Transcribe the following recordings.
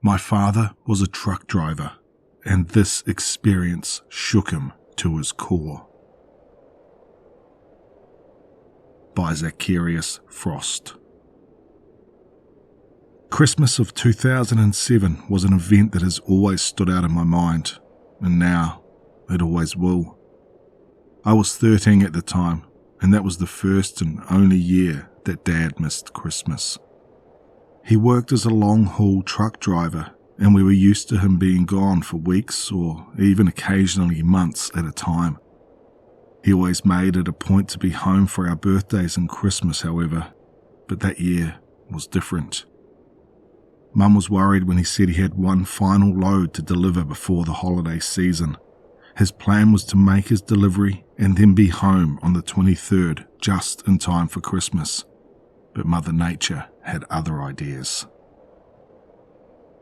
My father was a truck driver, and this experience shook him to his core. By Zachariusfrost. Christmas of 2007 was an event that has always stood out in my mind, and now it always will. I was 13 at the time, and that was the first and only year that Dad missed Christmas. He worked as a long-haul truck driver, and we were used to him being gone for weeks or even occasionally months at a time. He always made it a point to be home for our birthdays and Christmas, however, but that year was different. Mum was worried when he said he had one final load to deliver before the holiday season. His plan was to make his delivery and then be home on the 23rd, just in time for Christmas. But Mother Nature had other ideas.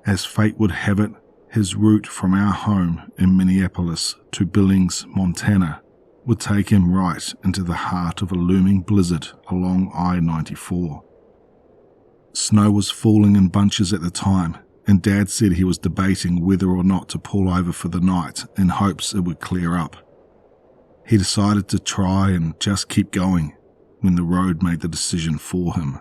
As fate would have it, his route from our home in Minneapolis to Billings, Montana, would take him right into the heart of a looming blizzard along I-94. Snow was falling in bunches at the time, and Dad said he was debating whether or not to pull over for the night in hopes it would clear up. He decided to try and just keep going when the road made the decision for him.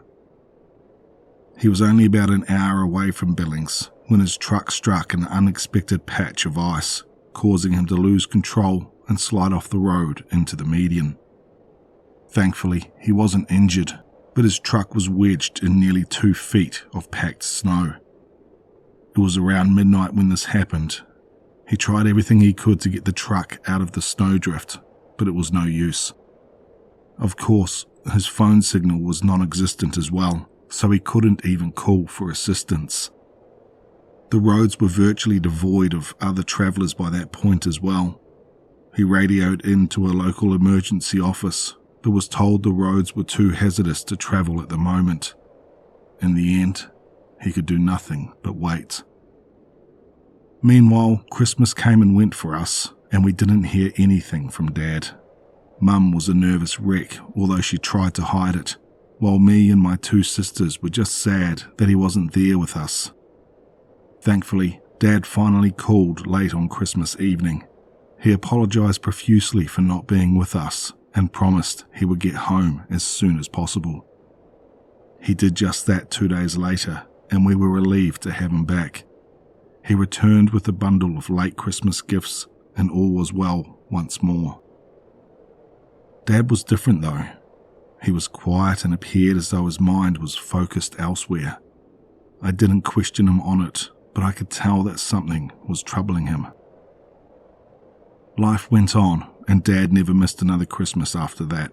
He was only about an hour away from Billings when his truck struck an unexpected patch of ice, causing him to lose control and slide off the road into the median. Thankfully, he wasn't injured, but his truck was wedged in nearly 2 feet of packed snow. It was around midnight when this happened. He tried everything he could to get the truck out of the snowdrift, but it was no use. Of course, his phone signal was non-existent as well, so he couldn't even call for assistance. The roads were virtually devoid of other travellers by that point as well. He radioed into a local emergency office, but was told the roads were too hazardous to travel at the moment. In the end, he could do nothing but wait. Meanwhile, Christmas came and went for us, and we didn't hear anything from Dad. Mum was a nervous wreck, although she tried to hide it, while me and my 2 sisters were just sad that he wasn't there with us. Thankfully, Dad finally called late on Christmas evening. He apologised profusely for not being with us and promised he would get home as soon as possible. He did just that 2 days later, and we were relieved to have him back. He returned with a bundle of late Christmas gifts, and all was well once more. Dad was different though. He was quiet and appeared as though his mind was focused elsewhere. I didn't question him on it, but I could tell that something was troubling him. Life went on, and Dad never missed another Christmas after that.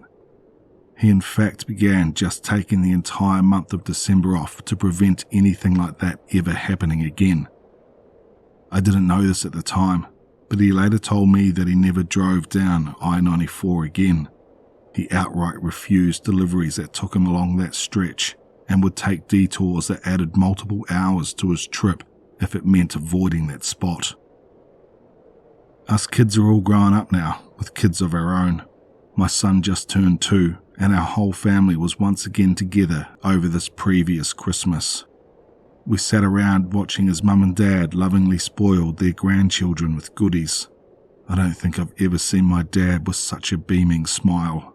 He in fact began just taking the entire month of December off to prevent anything like that ever happening again. I didn't know this at the time, but he later told me that he never drove down I-94 again. He outright refused deliveries that took him along that stretch and would take detours that added multiple hours to his trip if it meant avoiding that spot. Us kids are all grown up now, with kids of our own. My son just turned 2, and our whole family was once again together over this previous Christmas. We sat around watching as Mum and Dad lovingly spoiled their grandchildren with goodies. I don't think I've ever seen my dad with such a beaming smile.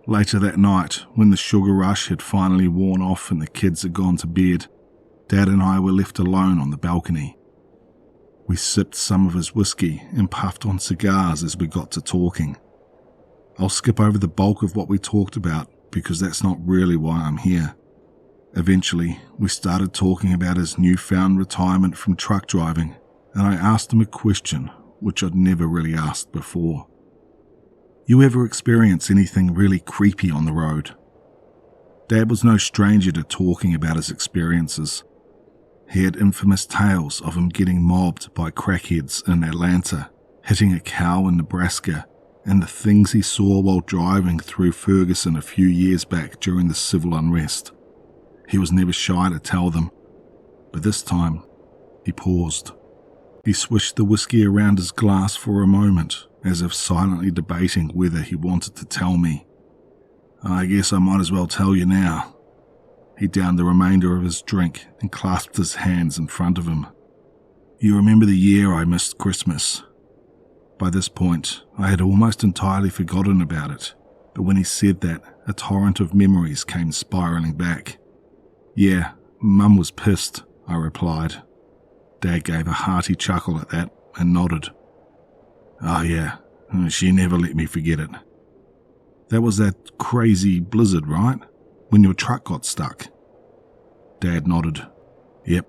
Later that night, when the sugar rush had finally worn off and the kids had gone to bed, Dad and I were left alone on the balcony. We sipped some of his whiskey and puffed on cigars as we got to talking. I'll skip over the bulk of what we talked about because that's not really why I'm here. Eventually, we started talking about his newfound retirement from truck driving, and I asked him a question which I'd never really asked before. You ever experience anything really creepy on the road? Dad was no stranger to talking about his experiences. He had infamous tales of him getting mobbed by crackheads in Atlanta, hitting a cow in Nebraska, and the things he saw while driving through Ferguson a few years back during the civil unrest. He was never shy to tell them, but this time he paused. He swished the whiskey around his glass for a moment, as if silently debating whether he wanted to tell me. I guess I might as well tell you now. He downed the remainder of his drink and clasped his hands in front of him. "You remember the year I missed Christmas?" By this point, I had almost entirely forgotten about it, but when he said that, a torrent of memories came spiraling back. "Yeah, Mum was pissed," I replied. Dad gave a hearty chuckle at that and nodded. "Oh yeah, she never let me forget it." "That was that crazy blizzard, right? When your truck got stuck?" Dad nodded. "Yep,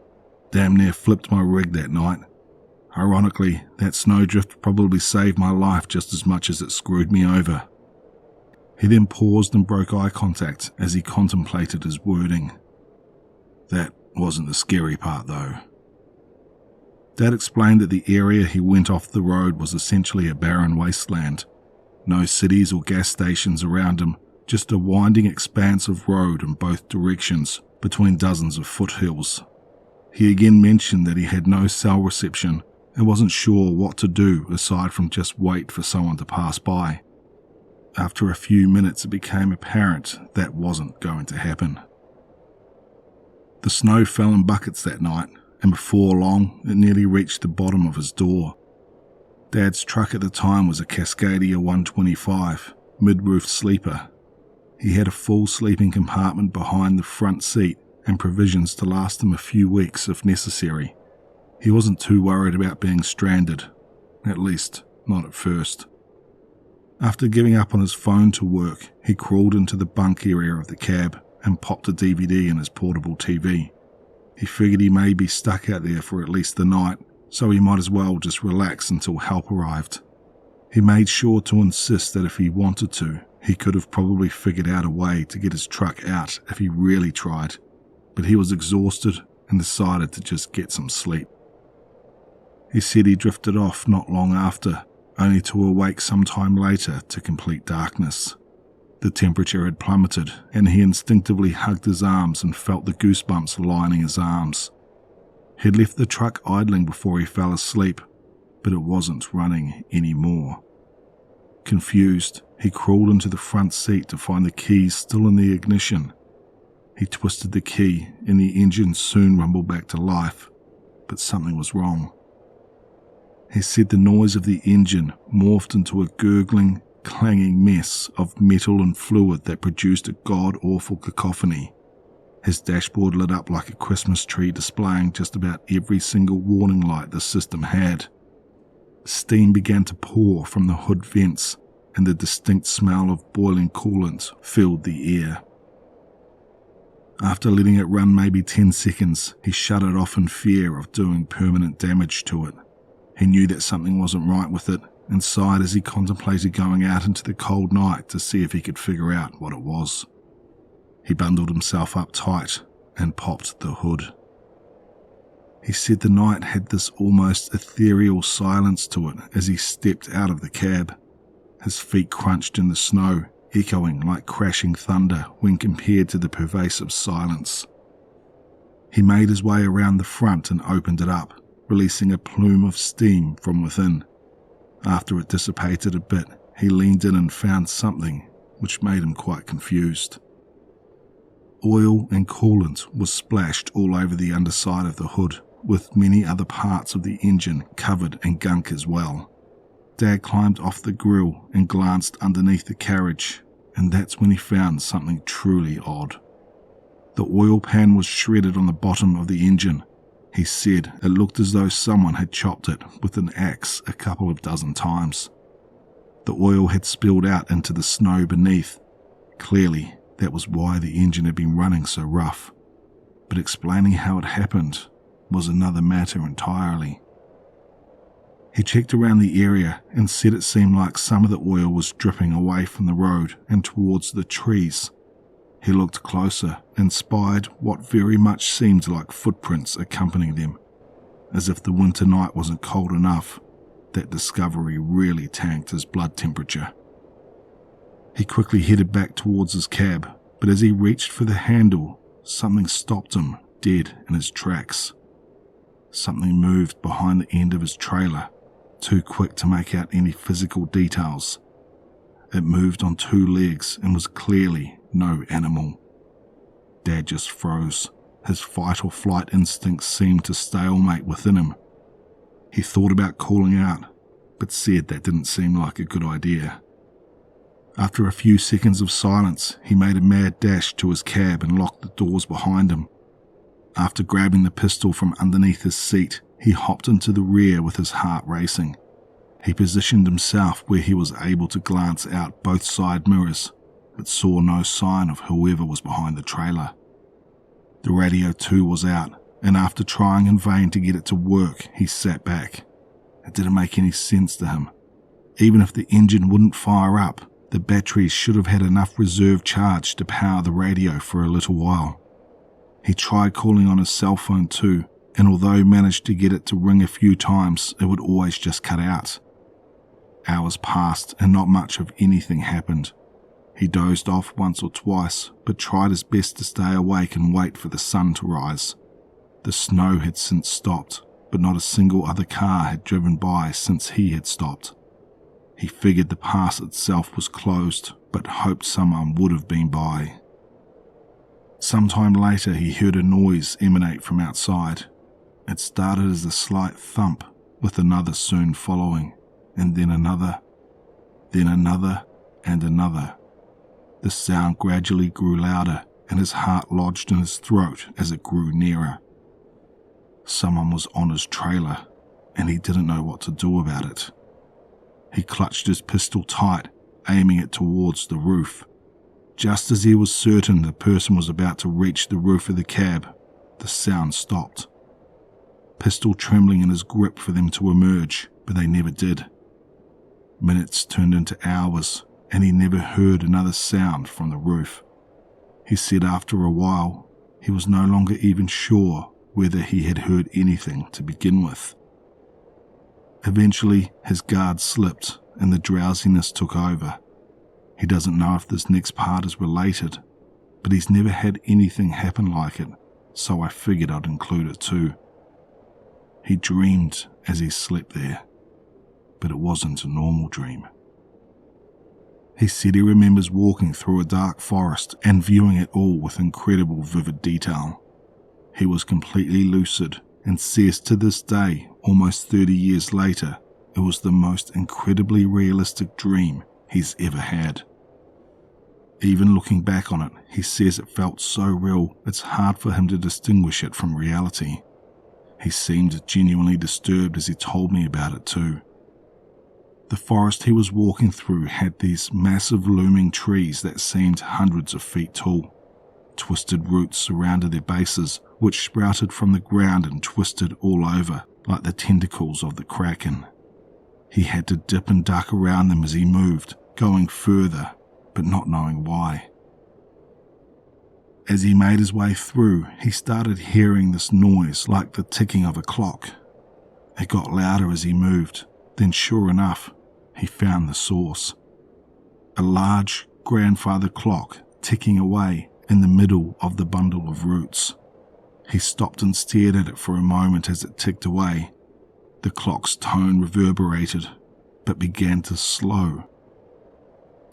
damn near flipped my rig that night. Ironically, that snowdrift probably saved my life just as much as it screwed me over." He then paused and broke eye contact as he contemplated his wording. "That wasn't the scary part though." Dad explained that the area he went off the road was essentially a barren wasteland. No cities or gas stations around him, just a winding expanse of road in both directions between dozens of foothills. He again mentioned that he had no cell reception and wasn't sure what to do aside from just wait for someone to pass by. After a few minutes, it became apparent that wasn't going to happen. The snow fell in buckets that night, and before long, it nearly reached the bottom of his door. Dad's truck at the time was a Cascadia 125, mid-roof sleeper. He had a full sleeping compartment behind the front seat and provisions to last him a few weeks if necessary. He wasn't too worried about being stranded, at least not at first. After giving up on his phone to work, he crawled into the bunk area of the cab and popped a DVD in his portable TV. He figured he may be stuck out there for at least the night, so he might as well just relax until help arrived. He made sure to insist that if he wanted to, he could have probably figured out a way to get his truck out if he really tried, but he was exhausted and decided to just get some sleep. He said he drifted off not long after, only to awake sometime later to complete darkness. The temperature had plummeted, and he instinctively hugged his arms and felt the goosebumps lining his arms. He'd left the truck idling before he fell asleep, but it wasn't running anymore. Confused, he crawled into the front seat to find the keys still in the ignition. He twisted the key, and the engine soon rumbled back to life, but something was wrong. He said the noise of the engine morphed into a gurgling, clanging mess of metal and fluid that produced a god-awful cacophony. His dashboard lit up like a Christmas tree, displaying just about every single warning light the system had. Steam began to pour from the hood vents, and the distinct smell of boiling coolant filled the air. After letting it run maybe 10 seconds, he shut it off in fear of doing permanent damage to it. He knew that something wasn't right with it and sighed as he contemplated going out into the cold night to see if he could figure out what it was. He bundled himself up tight and popped the hood. He said the night had this almost ethereal silence to it as he stepped out of the cab. His feet crunched in the snow, echoing like crashing thunder when compared to the pervasive silence. He made his way around the front and opened it up, releasing a plume of steam from within. After it dissipated a bit, he leaned in and found something which made him quite confused. Oil and coolant was splashed all over the underside of the hood, with many other parts of the engine covered in gunk as well. Dad climbed off the grille and glanced underneath the carriage, and that's when he found something truly odd. The oil pan was shredded on the bottom of the engine. He said it looked as though someone had chopped it with an axe a couple of dozen times. The oil had spilled out into the snow beneath. Clearly, that was why the engine had been running so rough. But explaining how it happened was another matter entirely. He checked around the area and said it seemed like some of the oil was dripping away from the road and towards the trees. He looked closer and spied what very much seemed like footprints accompanying them. As if the winter night wasn't cold enough, that discovery really tanked his blood temperature. He quickly headed back towards his cab, but as he reached for the handle, something stopped him dead in his tracks. Something moved behind the end of his trailer, too quick to make out any physical details. It moved on two legs and was clearly no animal. Dad dad just froze. His fight or flight instincts seemed to stalemate within him. He thought about calling out, but said that didn't seem like a good idea. After a few seconds of silence, he made a mad dash to his cab and locked the doors behind him. After grabbing the pistol from underneath his seat, he hopped into the rear with his heart racing. He positioned himself where he was able to glance out both side mirrors, but saw no sign of whoever was behind the trailer. The radio too was out, and after trying in vain to get it to work, he sat back. It didn't make any sense to him. Even if the engine wouldn't fire up, the batteries should have had enough reserve charge to power the radio for a little while. He tried calling on his cell phone too, and although managed to get it to ring a few times, it would always just cut out. Hours passed and not much of anything happened. He dozed off once or twice, but tried his best to stay awake and wait for the sun to rise. The snow had since stopped, but not a single other car had driven by since he had stopped. He figured the pass itself was closed, but hoped someone would have been by. Sometime later he heard a noise emanate from outside. It started as a slight thump, with another soon following, and then another, and another. The sound gradually grew louder, and his heart lodged in his throat as it grew nearer. Someone was on his trailer, and he didn't know what to do about it. He clutched his pistol tight, aiming it towards the roof. Just as he was certain the person was about to reach the roof of the cab, the sound stopped. Pistol trembling in his grip for them to emerge, but they never did. Minutes turned into hours, and he never heard another sound from the roof. He said after a while, he was no longer even sure whether he had heard anything to begin with. Eventually, his guard slipped and the drowsiness took over. He doesn't know if this next part is related, but he's never had anything happen like it, so I figured I'd include it too. He dreamed as he slept there, but it wasn't a normal dream. He said he remembers walking through a dark forest and viewing it all with incredible vivid detail. He was completely lucid and says to this day, almost 30 years later, it was the most incredibly realistic dream he's ever had. Even looking back on it, he says it felt so real it's hard for him to distinguish it from reality. He seemed genuinely disturbed as he told me about it too. The forest he was walking through had these massive looming trees that seemed hundreds of feet tall. Twisted roots surrounded their bases, which sprouted from the ground and twisted all over, like the tentacles of the kraken. He had to dip and duck around them as he moved, going further, but not knowing why. As he made his way through, he started hearing this noise like the ticking of a clock. It got louder as he moved, then sure enough, he found the source. A large grandfather clock ticking away in the middle of the bundle of roots. He stopped and stared at it for a moment as it ticked away. The clock's tone reverberated, but began to slow.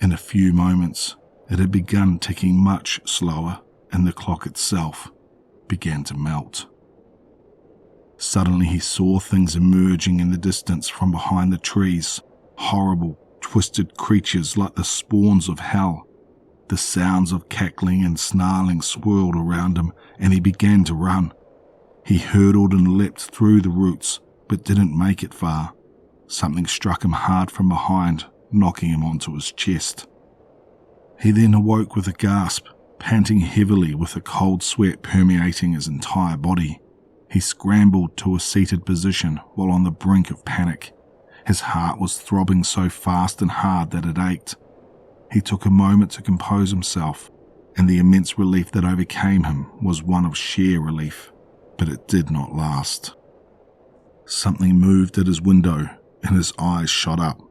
In a few moments, it had begun ticking much slower, and the clock itself began to melt. Suddenly he saw things emerging in the distance from behind the trees, horrible, twisted creatures like the spawns of hell. The sounds of cackling and snarling swirled around him, and he began to run. He hurtled and leapt through the roots, but didn't make it far. Something struck him hard from behind, knocking him onto his chest. He then awoke with a gasp, panting heavily with a cold sweat permeating his entire body. He scrambled to a seated position while on the brink of panic. His heart was throbbing so fast and hard that it ached. He took a moment to compose himself, and the immense relief that overcame him was one of sheer relief, but it did not last. Something moved at his window, and his eyes shot up.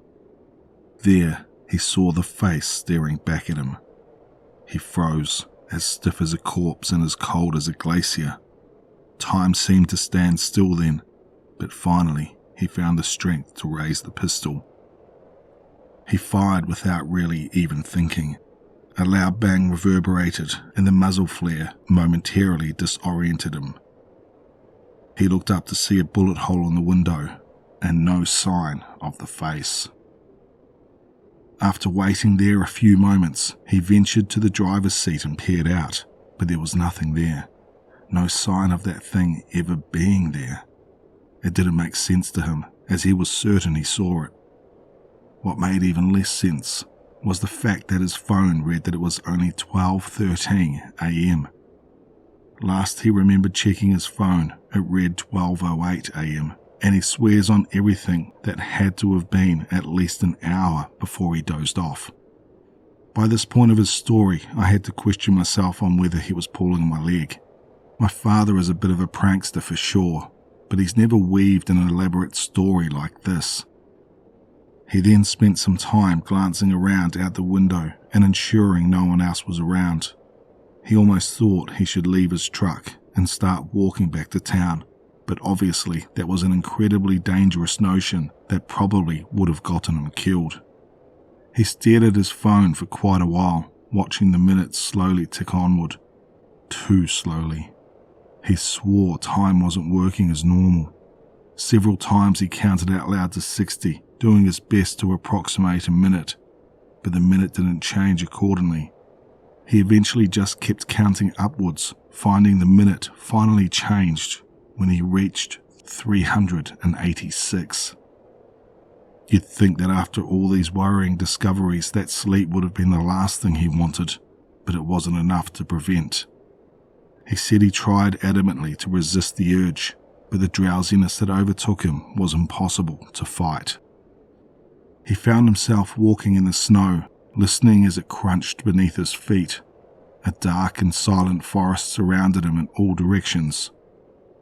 There, he saw the face staring back at him. He froze, as stiff as a corpse and as cold as a glacier. Time seemed to stand still then, but finally he found the strength to raise the pistol. He fired without really even thinking. A loud bang reverberated, and the muzzle flare momentarily disoriented him. He looked up to see a bullet hole in the window, and no sign of the face. After waiting there a few moments, he ventured to the driver's seat and peered out, but there was nothing there. No sign of that thing ever being there. It didn't make sense to him, as he was certain he saw it. What made even less sense was the fact that his phone read that it was only 12:13 a.m. Last he remembered checking his phone, it read 12:08 a.m, and he swears on everything that had to have been at least an hour before he dozed off. By this point of his story, I had to question myself on whether he was pulling my leg. My father is a bit of a prankster for sure, but he's never weaved an elaborate story like this. He then spent some time glancing around out the window and ensuring no one else was around. He almost thought he should leave his truck and start walking back to town, but obviously that was an incredibly dangerous notion that probably would have gotten him killed. He stared at his phone for quite a while, watching the minutes slowly tick onward. Too slowly. He swore time wasn't working as normal. Several times he counted out loud to 60, doing his best to approximate a minute, but the minute didn't change accordingly. He eventually just kept counting upwards, finding the minute finally changed when he reached 386. You'd think that after all these worrying discoveries that sleep would have been the last thing he wanted, but it wasn't enough to prevent. He said he tried adamantly to resist the urge, but the drowsiness that overtook him was impossible to fight. He found himself walking in the snow, listening as it crunched beneath his feet. A dark and silent forest surrounded him in all directions.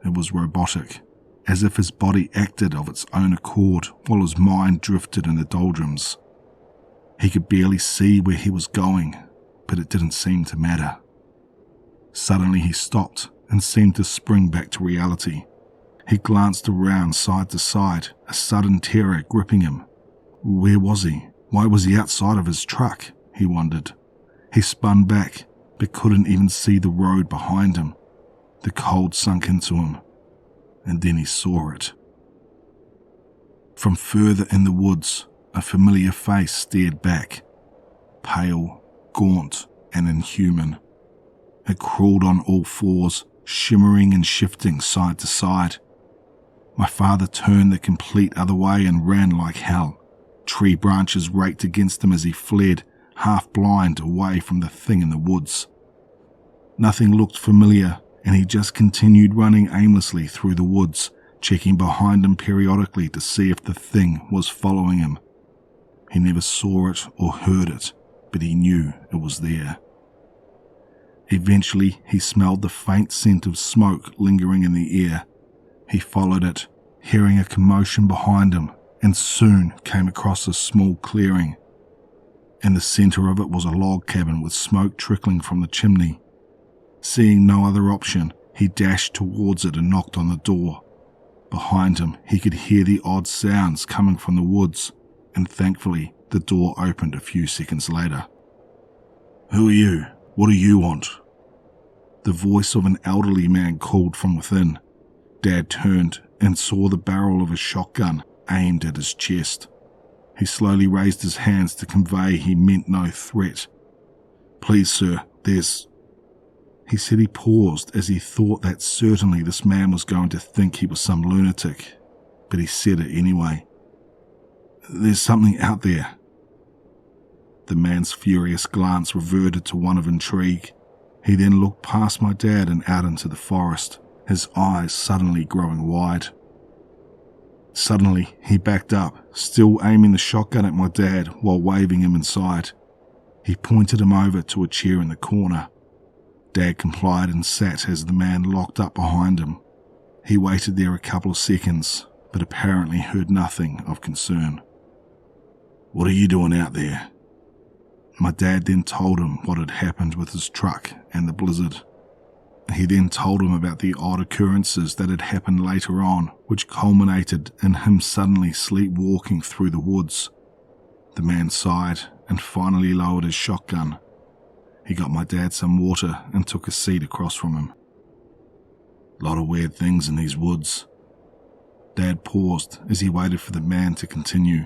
It was robotic, as if his body acted of its own accord while his mind drifted in the doldrums. He could barely see where he was going, but it didn't seem to matter. Suddenly he stopped and seemed to spring back to reality. He glanced around side to side, a sudden terror gripping him. Where was he? Why was he outside of his truck? He wondered. He spun back, but couldn't even see the road behind him. The cold sunk into him, and then he saw it. From further in the woods, a familiar face stared back. Pale, gaunt, and inhuman. It crawled on all fours, shimmering and shifting side to side. My father turned the complete other way and ran like hell. Tree branches raked against him as he fled, half blind, away from the thing in the woods. Nothing looked familiar, and he just continued running aimlessly through the woods, checking behind him periodically to see if the thing was following him. He never saw it or heard it, but he knew it was there. Eventually, he smelled the faint scent of smoke lingering in the air. He followed it, hearing a commotion behind him, and soon came across a small clearing. In the center of it was a log cabin with smoke trickling from the chimney. Seeing no other option, he dashed towards it and knocked on the door. Behind him, he could hear the odd sounds coming from the woods, and thankfully, the door opened a few seconds later. "Who are you? What do you want?" The voice of an elderly man called from within. Dad turned and saw the barrel of a shotgun aimed at his chest. He slowly raised his hands to convey he meant no threat. "Please, sir, there's..." He said he paused as he thought that certainly this man was going to think he was some lunatic, but he said it anyway. "There's something out there." The man's furious glance reverted to one of intrigue. He then looked past my dad and out into the forest, his eyes suddenly growing wide. Suddenly, he backed up, still aiming the shotgun at my dad while waving him inside. He pointed him over to a chair in the corner. Dad complied and sat as the man locked up behind him. He waited there a couple of seconds, but apparently heard nothing of concern. "What are you doing out there?" My dad then told him what had happened with his truck and the blizzard. He then told him about the odd occurrences that had happened later on, which culminated in him suddenly sleepwalking through the woods. The man sighed and finally lowered his shotgun. He got my dad some water and took a seat across from him. "Lot of weird things in these woods." Dad paused as he waited for the man to continue.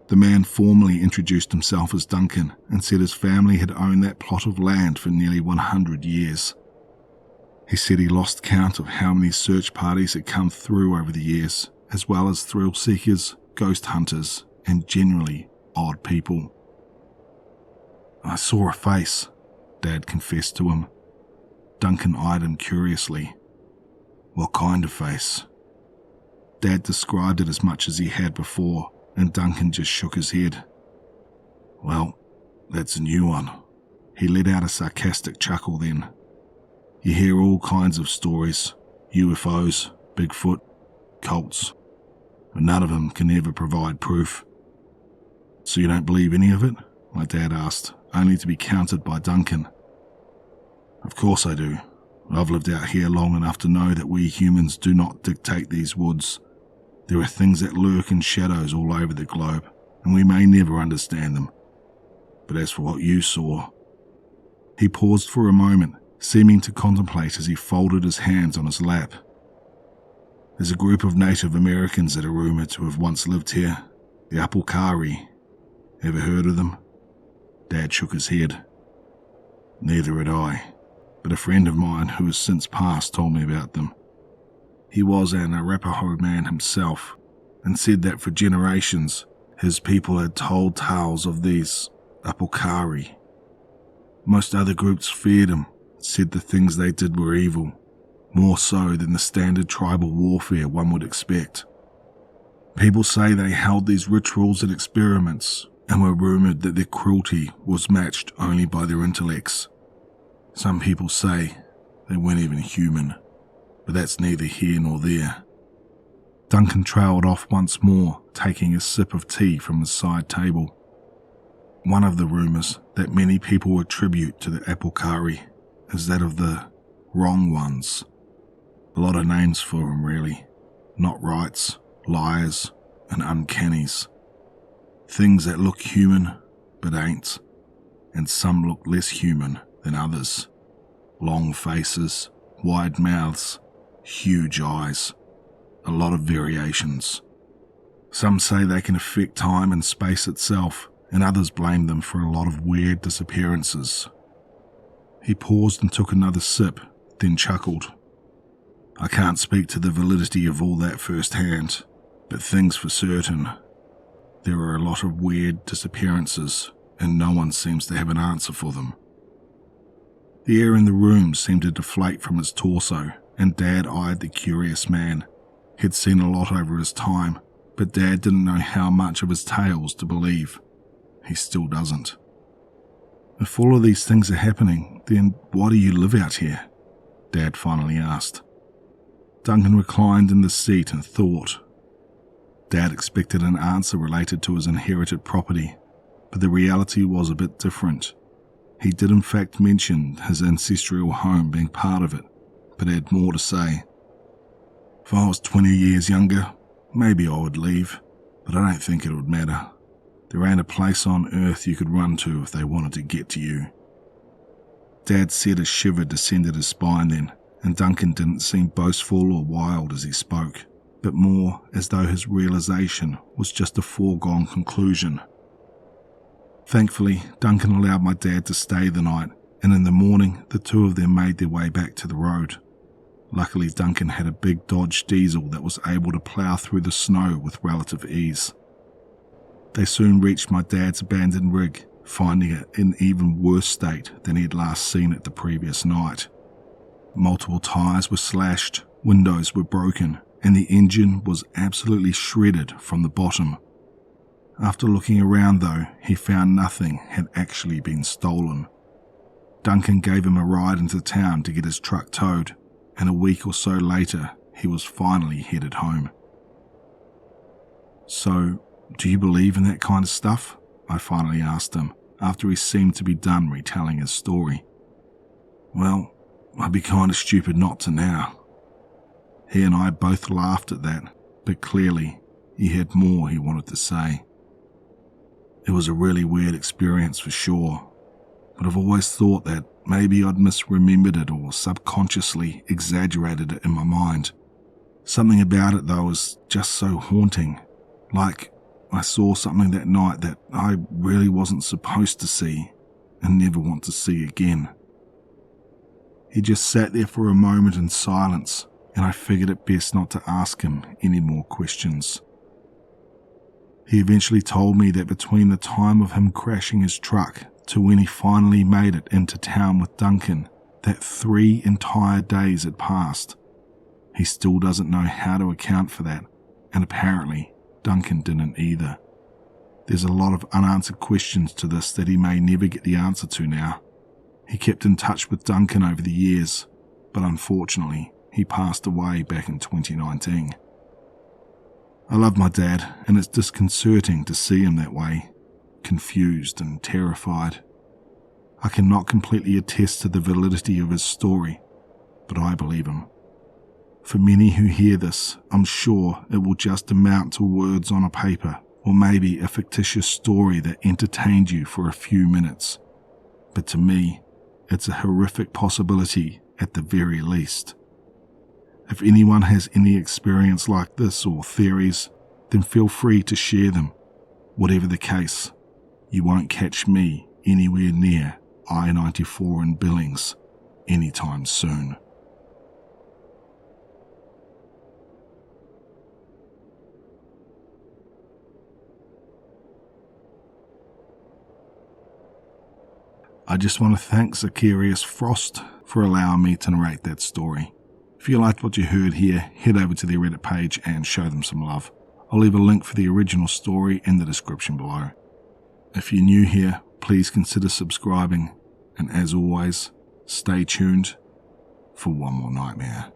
The man formally introduced himself as Duncan and said his family had owned that plot of land for nearly 100 years. He said he lost count of how many search parties had come through over the years, as well as thrill seekers, ghost hunters, and generally odd people. "I saw a face," Dad confessed to him. Duncan eyed him curiously. "What kind of face?" Dad described it as much as he had before, and Duncan just shook his head. "Well, that's a new one." He let out a sarcastic chuckle then. "You hear all kinds of stories, UFOs, Bigfoot, cults, but none of them can ever provide proof." "So you don't believe any of it?" my dad asked, only to be countered by Duncan. "Of course I do. I've lived out here long enough to know that we humans do not dictate these woods. There are things that lurk in shadows all over the globe, and we may never understand them. But as for what you saw..." He paused for a moment, seeming to contemplate as he folded his hands on his lap. "There's a group of Native Americans that are rumoured to have once lived here, the Apulkari. Ever heard of them?" Dad shook his head. "Neither had I, but a friend of mine who has since passed told me about them. He was an Arapaho man himself, and said that for generations his people had told tales of these Apulkari. Most other groups feared him, said the things they did were evil, more so than the standard tribal warfare one would expect. People say they held these rituals and experiments, and were rumoured that their cruelty was matched only by their intellects. Some people say they weren't even human, but that's neither here nor there." Duncan trailed off once more, taking a sip of tea from his side table. "One of the rumours that many people attribute to the Apulkari is that of the wrong ones. A lot of names for them, really. Not rights, liars, and uncannies. Things that look human, but ain't, and some look less human than others. Long faces, wide mouths, huge eyes, a lot of variations. Some say they can affect time and space itself, and others blame them for a lot of weird disappearances." He paused and took another sip, then chuckled. "I can't speak to the validity of all that firsthand, but things for certain. There are a lot of weird disappearances, and no one seems to have an answer for them." The air in the room seemed to deflate from his torso, and Dad eyed the curious man. He'd seen a lot over his time, but Dad didn't know how much of his tales to believe. He still doesn't. "If all of these things are happening, then why do you live out here?" Dad finally asked. Duncan reclined in the seat and thought. Dad expected an answer related to his inherited property, but the reality was a bit different. He did in fact mention his ancestral home being part of it, but had more to say. "If I was 20 years younger, maybe I would leave, but I don't think it would matter. There ain't a place on earth you could run to if they wanted to get to you." Dad said a shiver descended his spine then, and Duncan didn't seem boastful or wild as he spoke, but more as though his realization was just a foregone conclusion. Thankfully, Duncan allowed my dad to stay the night, and in the morning the two of them made their way back to the road. Luckily, Duncan had a big Dodge diesel that was able to plough through the snow with relative ease. They soon reached my dad's abandoned rig, finding it in even worse state than he had last seen it the previous night. Multiple tyres were slashed, windows were broken, and the engine was absolutely shredded from the bottom. After looking around though, he found nothing had actually been stolen. Duncan gave him a ride into town to get his truck towed, and a week or so later he was finally headed home. "So, do you believe in that kind of stuff?" I finally asked him, after he seemed to be done retelling his story. "Well, I'd be kind of stupid not to now." He and I both laughed at that, but clearly he had more he wanted to say. "It was a really weird experience for sure. but I've always thought that maybe I'd misremembered it or subconsciously exaggerated it in my mind. Something about it, though, is just so haunting. Like I saw something that night that I really wasn't supposed to see and never want to see again. He just sat there for a moment in silence, and I figured it best not to ask him any more questions. He eventually told me that between the time of him crashing his truck to when he finally made it into town with Duncan, that 3 entire days had passed. He still doesn't know how to account for that, and apparently Duncan didn't either. There's a lot of unanswered questions to this that he may never get the answer to now. He kept in touch with Duncan over the years, but unfortunately he passed away back in 2019. I love my dad, and it's disconcerting to see him that way, confused and terrified. I cannot completely attest to the validity of his story, but I believe him. For many who hear this, I'm sure it will just amount to words on a paper, or maybe a fictitious story that entertained you for a few minutes. But to me, it's a horrific possibility at the very least. If anyone has any experience like this or theories, then feel free to share them. Whatever the case, you won't catch me anywhere near I-94 in Billings anytime soon. I just want to thank Zachariusfrost for allowing me to narrate that story. If you liked what you heard here, head over to their Reddit page and show them some love. I'll leave a link for the original story in the description below. If you're new here, please consider subscribing, and as always, stay tuned for one more nightmare.